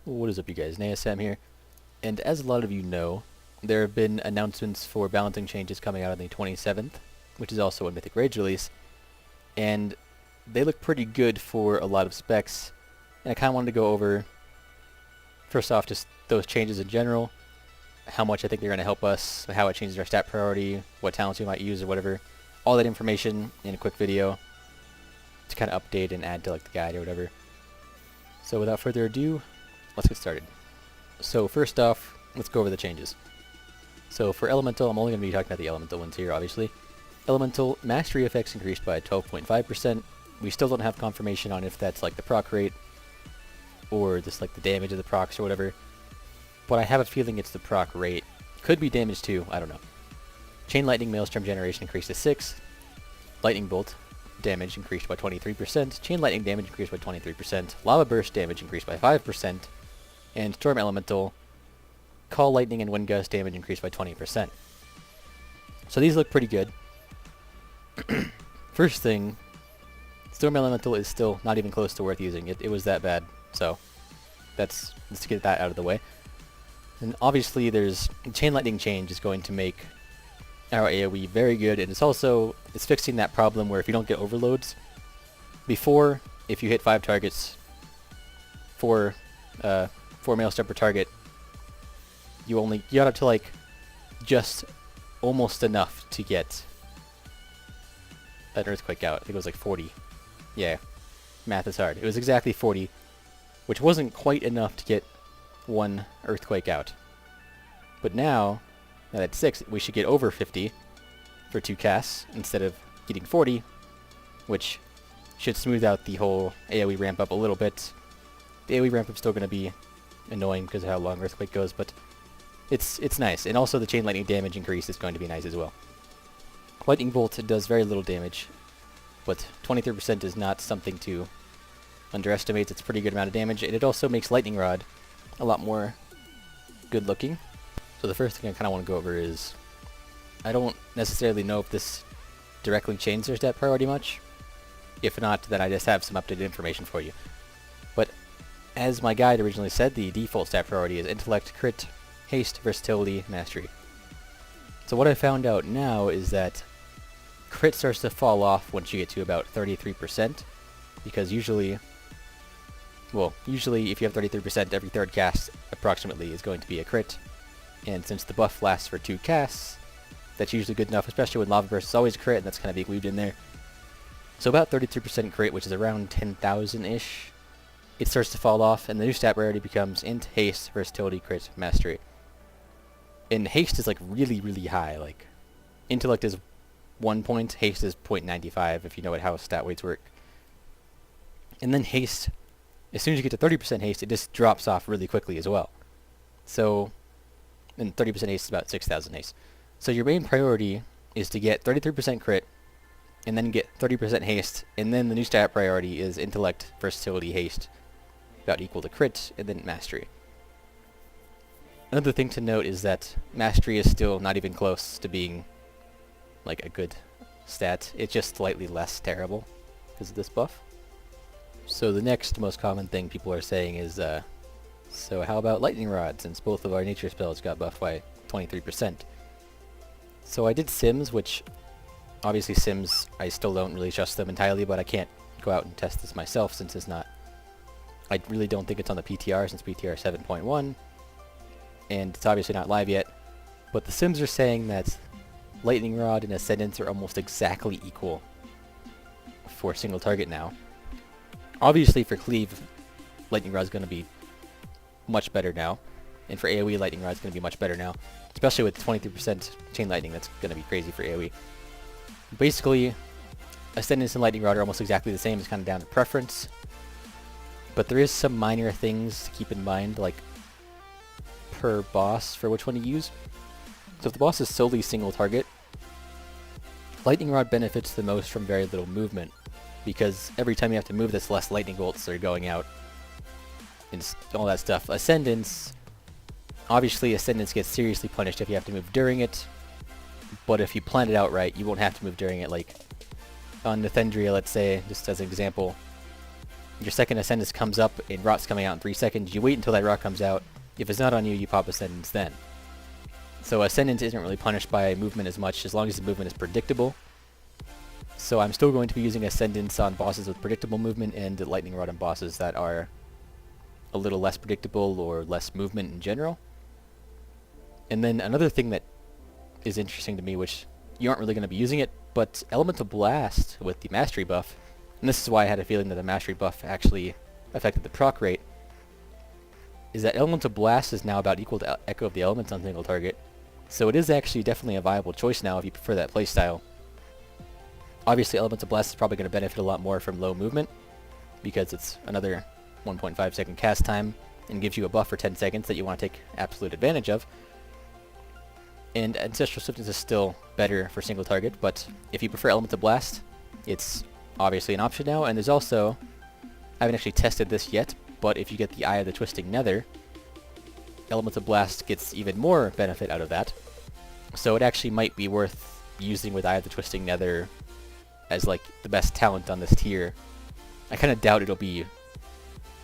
What is up, you guys? Naesam here, and as a lot of you know, there have been announcements for balancing changes coming out on the 27th, which is also a Mythic Rage release, and they look pretty good for a lot of specs, and I kind of wanted to go over, first off, just those changes in general, how much I think they're going to help us, how it changes our stat priority, what talents we might use or whatever, all that information in a quick video to kind of update and add to like the guide or whatever. So without further ado, let's get started. So first off, let's go over the changes. So for Elemental, I'm only going to be talking about the Elemental ones here, obviously. Elemental Mastery effects increased by 12.5%. We still don't have confirmation on if that's like the proc rate, or just like the damage of the procs or whatever. But I have a feeling it's the proc rate. Could be damage too, I don't know. Chain Lightning Maelstrom generation increased to 6. Lightning Bolt damage increased by 23%. Chain Lightning damage increased by 23%. Lava Burst damage increased by 5%. And Storm Elemental, Call Lightning and Wind Gust damage increased by 20%. So these look pretty good. First thing, Storm Elemental is still not even close to worth using. It was that bad, so let's get that out of the way. And obviously there's Chain Lightning change is going to make our AoE very good, and it's fixing that problem where if you don't get overloads, before, if you hit 5 targets, 4 Maelstrom per target, you got up to like just almost enough to get an Earthquake out. I think it was like 40. Yeah, math is hard. It was exactly 40, which wasn't quite enough to get 1 Earthquake out. But now at 6, we should get over 50 for 2 casts instead of getting 40, which should smooth out the whole AoE ramp up a little bit. The AoE ramp up is still going to be annoying because of how long Earthquake goes, but it's nice. And also the Chain Lightning damage increase is going to be nice as well. Lightning Bolt does very little damage, but 23% is not something to underestimate. It's a pretty good amount of damage, and it also makes Lightning Rod a lot more good looking. So the first thing I kind of want to go over is, I don't necessarily know if this directly changes their stat priority much. If not, then I just have some updated information for you. But as my guide originally said, the default stat priority is Intellect, Crit, Haste, Versatility, Mastery. So what I found out now is that Crit starts to fall off once you get to about 33%, because usually if you have 33%, every third cast approximately is going to be a crit. And since the buff lasts for 2 casts, that's usually good enough, especially when Lava Burst is always a crit, and that's kind of being weaved in there. So about 33% crit, which is around 10,000-ish, it starts to fall off, and the new stat priority becomes Int, Haste, Versatility, Crit, Mastery. And Haste is like really, really high. Like, Intellect is 1 point, Haste is 0.95, if you know how stat weights work. And then Haste, as soon as you get to 30% Haste, it just drops off really quickly as well. So, and 30% Haste is about 6,000 Haste. So your main priority is to get 33% crit, and then get 30% Haste, and then the new stat priority is Intellect, Versatility, Haste, about equal to Crit, and then Mastery. Another thing to note is that Mastery is still not even close to being like a good stat. It's just slightly less terrible because of this buff. So the next most common thing people are saying is, so how about Lightning Rod, since both of our nature spells got buffed by 23%? So I did Sims, which obviously Sims, I still don't really trust them entirely, but I can't go out and test this myself since it's not, I really don't think it's on the PTR since PTR 7.1, and it's obviously not live yet. But the Sims are saying that Lightning Rod and Ascendance are almost exactly equal for a single target now. Obviously for Cleave, Lightning Rod is going to be much better now, and for AoE, Lightning Rod is going to be much better now, especially with 23% Chain Lightning. That's going to be crazy for AoE. Basically, Ascendance and Lightning Rod are almost exactly the same. It's kind of down to preference, but there is some minor things to keep in mind, like per boss for which one to use. So if the boss is solely single target, Lightning Rod benefits the most from very little movement, because every time you have to move, that's less lightning bolts that are going out and all that stuff. Ascendance, obviously Ascendance gets seriously punished if you have to move during it, but if you plan it out right, you won't have to move during it. Like on Nathendria, let's say, just as an example, your second Ascendance comes up and Rot's coming out in 3 seconds, you wait until that Rot comes out. If it's not on you, you pop Ascendance then. So Ascendance isn't really punished by movement as much, as long as the movement is predictable. So I'm still going to be using Ascendance on bosses with predictable movement and Lightning Rod on bosses that are a little less predictable or less movement in general. And then another thing that is interesting to me, which you aren't really going to be using it, but Elemental Blast with the Mastery buff, and this is why I had a feeling that the Mastery buff actually affected the proc rate, is that Elemental Blast is now about equal to Echo of the Elements on single target. So it is actually definitely a viable choice now if you prefer that playstyle. Obviously Elemental Blast is probably going to benefit a lot more from low movement, because it's another 1.5 second cast time and gives you a buff for 10 seconds that you want to take absolute advantage of. And Ancestral Swiftness is still better for single target, but if you prefer Elemental Blast, it's obviously an option now. And there's also, I haven't actually tested this yet, but if you get the Eye of the Twisting Nether, Elemental Blast gets even more benefit out of that. So it actually might be worth using with Eye of the Twisting Nether as like the best talent on this tier. I kind of doubt it'll be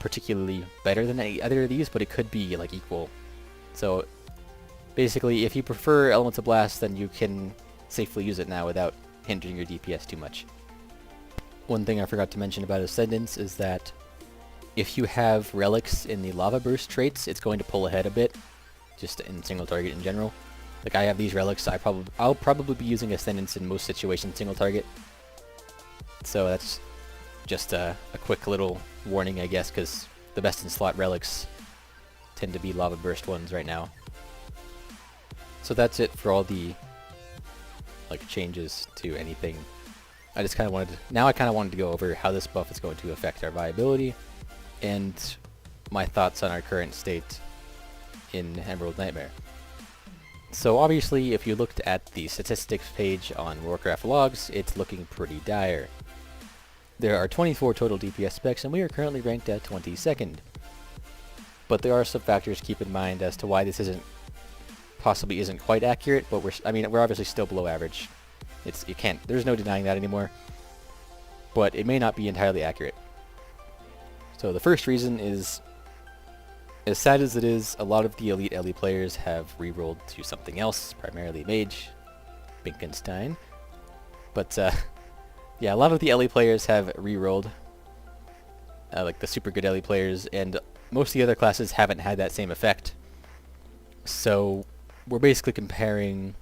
particularly better than any other of these, but it could be like equal. So basically, if you prefer Elemental Blast, then you can safely use it now without hindering your DPS too much. One thing I forgot to mention about Ascendance is that if you have relics in the Lava Burst traits, it's going to pull ahead a bit, just in single target in general. Like I have these relics, I'll probably be using Ascendance in most situations single target. So that's just a quick little warning, I guess, because the best in slot relics tend to be Lava Burst ones right now. So that's it for all the like changes to anything. I just kind of wanted to, now I kind of wanted to go over how this buff is going to affect our viability and my thoughts on our current state in Emerald Nightmare. So obviously, if you looked at the statistics page on Warcraft logs, it's looking pretty dire. There are 24 total DPS specs, and we are currently ranked at 22nd. But there are some factors to keep in mind as to why this possibly isn't quite accurate, but we're obviously still below average. There's no denying that anymore. But it may not be entirely accurate. So the first reason is, as sad as it is, a lot of the elite Ellie players have rerolled to something else, primarily Mage, Binkenstein. But yeah, a lot of the Ellie players have rerolled, like the super good Ellie players, and most of the other classes haven't had that same effect. So we're basically comparing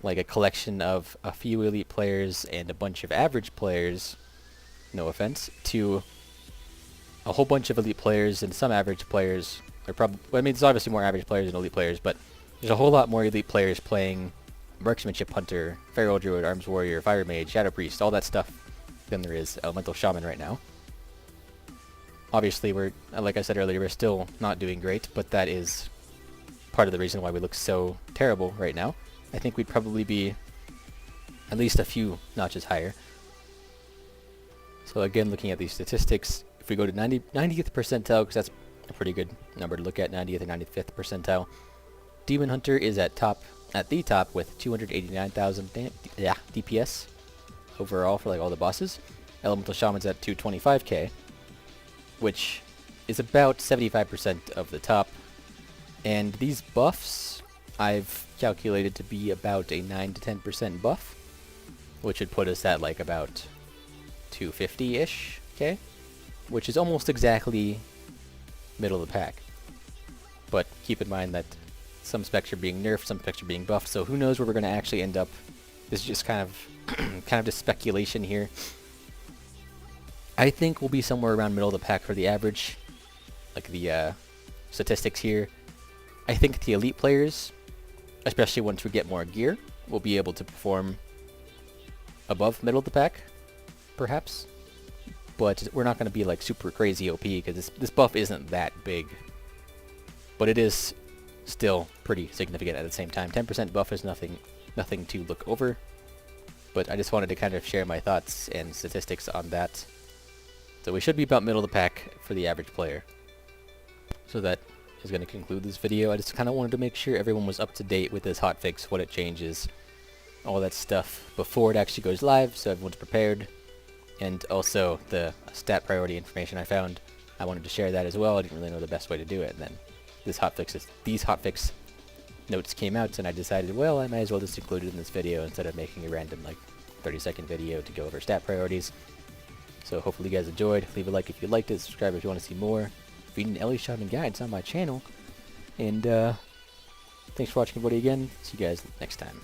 like a collection of a few elite players and a bunch of average players, no offense, to a whole bunch of elite players and some average players. I mean, there's obviously more average players than elite players, but there's a whole lot more elite players playing Marksmanship Hunter, Feral Druid, Arms Warrior, Fire Mage, Shadow Priest, all that stuff than there is Elemental Shaman right now. Obviously, like I said earlier, we're still not doing great, but that is part of the reason why we look so terrible right now. I think we'd probably be at least a few notches higher. So again, looking at these statistics, if we go to 90th percentile, because that's a pretty good number to look at, 90th and 95th percentile, Demon Hunter is at the top with 289,000 DPS overall for like all the bosses. Elemental Shaman's at 225k, which is about 75% of the top. And these buffs I've calculated to be about a 9 to 10% buff, which would put us at like about 250-ish k, which is almost exactly middle of the pack. But keep in mind that some specs are being nerfed, some specs are being buffed, so who knows where we're going to actually end up. This is just kind of just speculation here. I think we'll be somewhere around middle of the pack for the average, like the statistics here. I think the elite players, especially once we get more gear, will be able to perform above middle of the pack, perhaps. But we're not going to be like super crazy OP, because this buff isn't that big. But it is still pretty significant at the same time. 10% buff is nothing to look over. But I just wanted to kind of share my thoughts and statistics on that. So we should be about middle of the pack for the average player. So that is going to conclude this video. I just kind of wanted to make sure everyone was up to date with this hotfix, what it changes, all that stuff before it actually goes live, so everyone's prepared. and also the stat priority information I found. I wanted to share that as well. I didn't really know the best way to do it, and then these hotfix notes came out, and I decided, well, I might as well just include it in this video instead of making a random, like, 30-second video to go over stat priorities. So hopefully you guys enjoyed. Leave a like if you liked it, subscribe if you want to see more. If you need an LE Shaman guide, it's on my channel. And thanks for watching everybody again. See you guys next time.